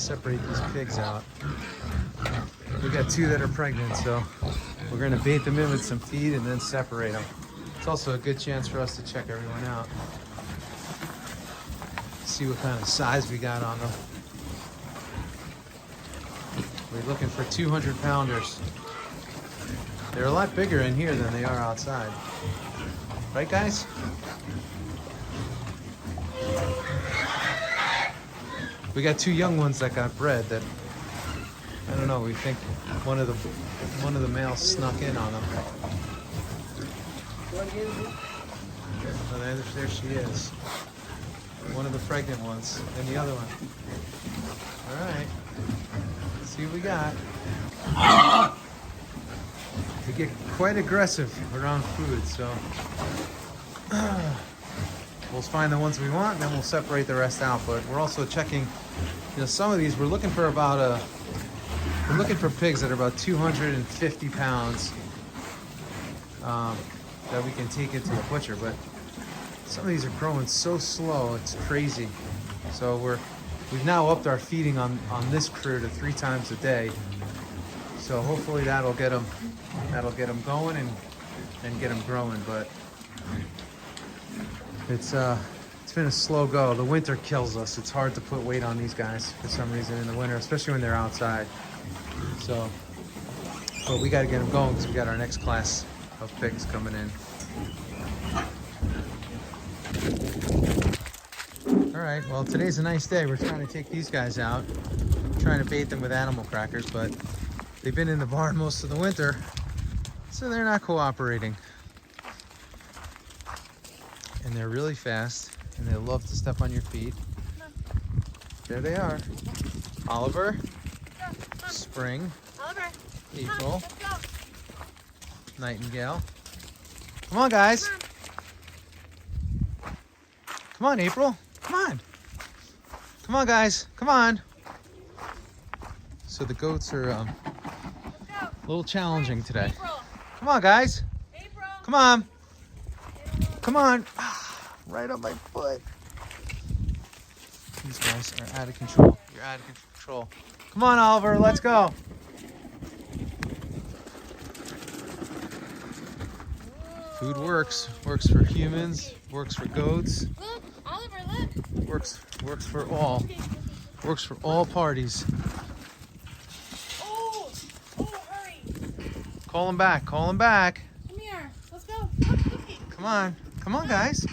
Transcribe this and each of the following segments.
separate these pigs out. We got 2 that are pregnant, so we're gonna bait them in with some feed and then separate them. It's also a good chance for us to check everyone out. See what kind of size we got on them. We're looking for 200 pounders. They're a lot bigger in here than they are outside. Right, guys? We got 2 young ones that got bred that, I don't know, we think one of the males snuck in on them. Oh, there she is. One of the pregnant ones, and the other one. All right, let's see what we got. They get quite aggressive around food, so we'll find the ones we want, and then we'll separate the rest out. But we're also checking, some of these. We're looking for we're looking for pigs that are about 250 pounds that we can take into the butcher. But some of these are growing so slow, it's crazy. So we've now upped our feeding on this crew to 3 times a day. So hopefully that'll get them going and get them growing. But it's been a slow go. The winter kills us. It's hard to put weight on these guys for some reason in the winter, especially when they're outside. So, but we got to get them going because we got our next class of pigs coming in. All right, well, today's a nice day. We're trying to take these guys out, trying to bait them with animal crackers, but they've been in the barn most of the winter, so they're not cooperating. And they're really fast, and they love to step on your feet. There they are. Oliver, Spring, Oliver, April, Nightingale. Come on, guys. Come on, April. Come on. Come on, guys. Come on. So the goats are a little challenging today. April. Come on, guys. April. Come on. Come on. Right on my foot. These guys are out of control. You're out of control. Come on, Oliver. Let's go. Food works. Works for humans. Works for goats. Look, Oliver, look. Works for all. Works for all parties. Oh, hurry. Call him back. Call him back. Come here. Let's go. Come on. Come on, guys.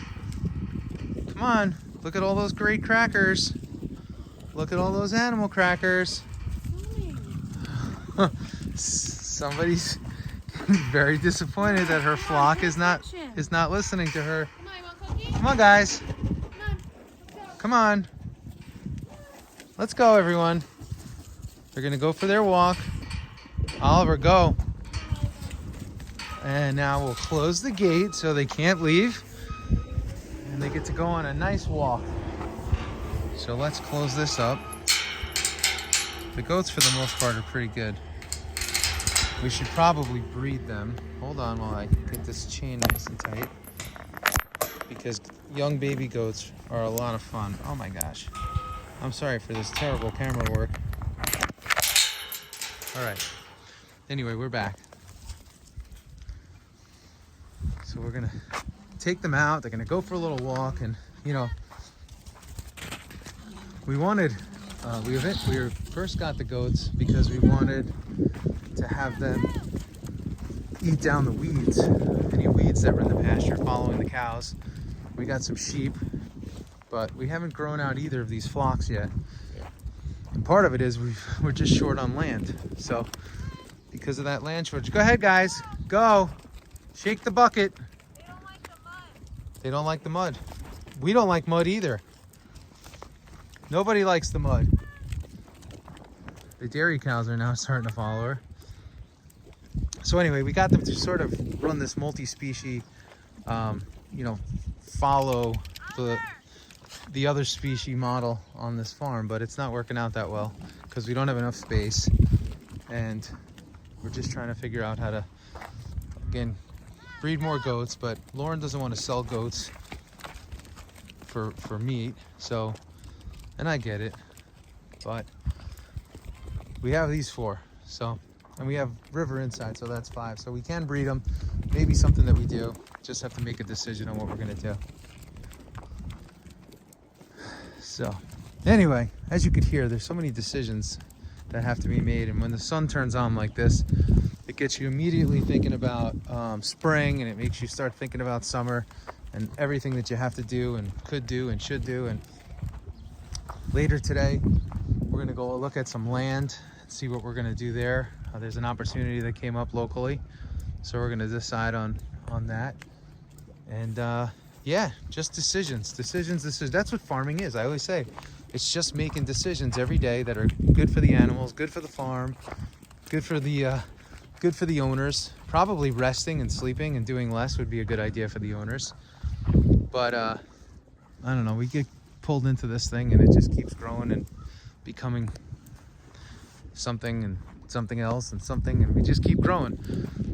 Come on. Look at all those great crackers. Look at all those animal crackers. Somebody's very disappointed that her flock is not listening to her. Come on, you want cookie? Come on, guys. Come on. Let's go. Come on. Let's go, everyone. They're going to go for their walk. Oliver, go. And now we'll close the gate so they can't leave. And they get to go on a nice walk. So let's close this up. The goats, for the most part, are pretty good. We should probably breed them. Hold on while I get this chain nice and tight. Because young baby goats are a lot of fun. Oh my gosh. I'm sorry for this terrible camera work. All right. Anyway, we're back. So we're gonna take them out. They're gonna go for a little walk, and we wanted, we first got the goats because we wanted to have them eat down the weeds, any weeds that were in the pasture following the cows. We got some sheep, but we haven't grown out either of these flocks yet. And part of it is we're just short on land. So because of that land shortage, go ahead, guys, go. Shake the bucket. They don't like the mud. They don't like the mud. We don't like mud either. Nobody likes the mud. The dairy cows are now starting to follow her. So anyway, we got them to sort of run this multi-species, follow the other species model on this farm, but it's not working out that well because we don't have enough space, and we're just trying to figure out how to, again, breed more goats. But Lauren doesn't want to sell goats for meat, so, and I get it, but we have these 4. So, and we have river inside, so that's 5. So we can breed them. Maybe something that we do. Just have to make a decision on what we're gonna do. So, anyway, as you could hear, there's so many decisions that have to be made, and when the sun turns on like this, it gets you immediately thinking about spring, and it makes you start thinking about summer and everything that you have to do and could do and should do. And later today, we're gonna go look at some land, see what we're gonna do there. There's an opportunity that came up locally, so we're gonna decide on that. And yeah, just decisions. That's what farming is. I always say, it's just making decisions every day that are good for the animals, good for the farm, good for the owners. Probably resting and sleeping and doing less would be a good idea for the owners. But I don't know, we get pulled into this thing and it just keeps growing and becoming something and something else and something, and we just keep growing.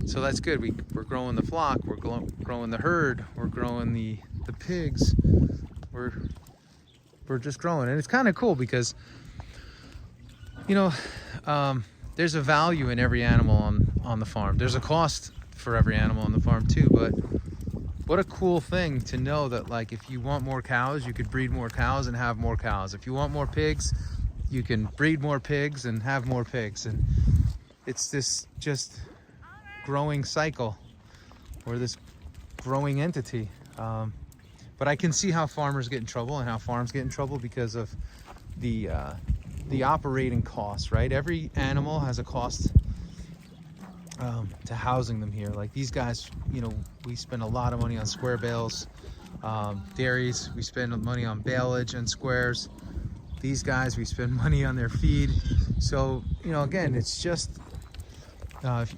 So that's good. We're growing the flock, we're growing the herd, we're growing the pigs, we're just growing. And it's kind of cool because, you know, there's a value in every animal on the farm. There's a cost for every animal on the farm too, but what a cool thing to know that, like, if you want more cows, you could breed more cows and have more cows. If you want more pigs, you can breed more pigs and have more pigs. And it's this just growing cycle, or this growing entity. But I can see how farmers get in trouble and how farms get in trouble because of the operating costs, right? Every animal has a cost to housing them here. Like these guys, you know, we spend a lot of money on square bales. Dairies, we spend money on baleage and squares. These guys, we spend money on their feed. So, you know, again, it's just,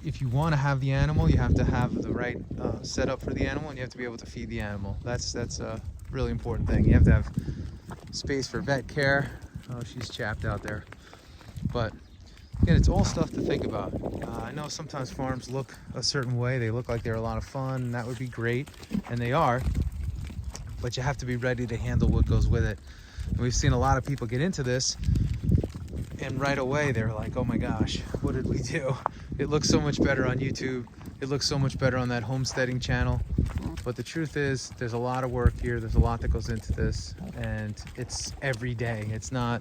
if you want to have the animal, you have to have the right setup for the animal, and you have to be able to feed the animal. That's a really important thing. You have to have space for vet care. Oh, she's chapped out there. But again, it's all stuff to think about. I know sometimes farms look a certain way. They look like they're a lot of fun, and that would be great, and they are. But you have to be ready to handle what goes with it. And we've seen a lot of people get into this, and right away they're like, oh my gosh, what did we do? It looks so much better on YouTube. It looks so much better on that homesteading channel. But the truth is, there's a lot of work here. There's a lot that goes into this, and it's every day. It's not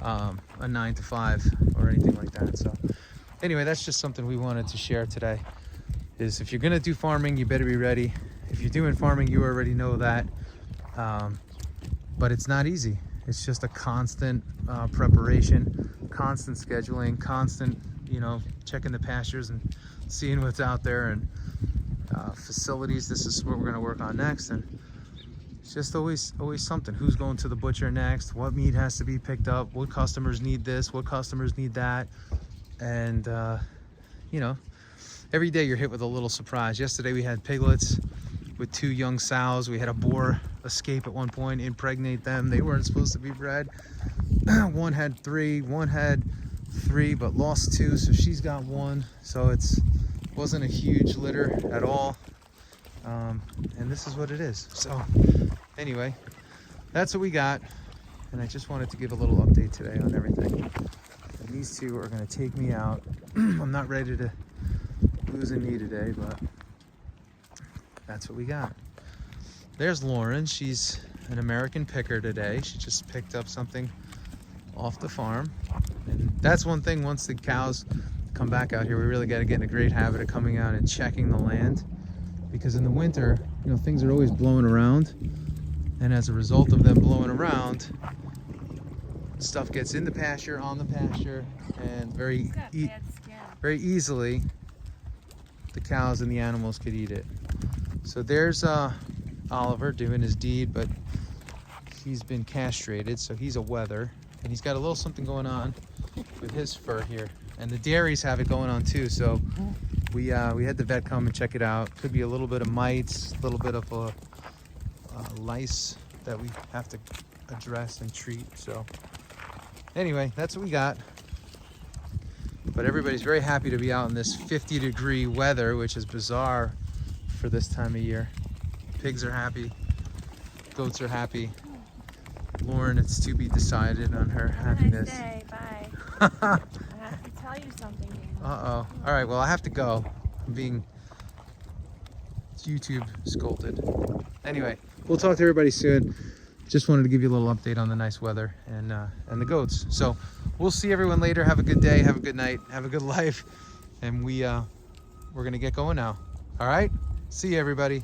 a 9 to 5 or anything like that. So anyway, that's just something we wanted to share today, is if you're gonna do farming, you better be ready. If you're doing farming, you already know that. But it's not easy. It's just a constant preparation, constant scheduling, constant, you know, checking the pastures and seeing what's out there, and facilities. This is what we're going to work on next, and it's just always something. Who's going to the butcher next? What meat has to be picked up? What customers need this? What customers need that? And you know, every day you're hit with a little surprise. Yesterday we had piglets with 2 young sows. We had a boar escape at one point, impregnate them. They weren't supposed to be bred. One had 3, one had 3, but lost 2, so she's got 1. So wasn't a huge litter at all. And this is what it is. So anyway, that's what we got. And I just wanted to give a little update today on everything. And these 2 are gonna take me out. I'm not ready to lose a knee today, but that's what we got. There's Lauren. She's an American picker today. She just picked up something off the farm. And that's one thing, once the cows come back out here, we really got to get in a great habit of coming out and checking the land. Because in the winter, you know, things are always blowing around. And as a result of them blowing around, stuff gets in the pasture, on the pasture, and very easily the cows and the animals could eat it. So there's Oliver doing his deed, but he's been castrated, so he's a wether, and he's got a little something going on with his fur here. And the dairies have it going on too, so we had the vet come and check it out. Could be a little bit of mites, a little bit of lice that we have to address and treat. So anyway, that's what we got. But everybody's very happy to be out in this 50-degree weather, which is bizarre for this time of year. Pigs are happy, goats are happy. Lauren, it's to be decided on her happiness. Have a nice day. Bye. something, Daniel. Uh-oh. All right, well, I have to go. I'm being YouTube scolded. Anyway, we'll talk to everybody soon. Just wanted to give you a little update on the nice weather and the goats. So we'll see everyone later. Have a good day. Have a good night. Have a good life. And we're going to get going now. All right? See you, everybody.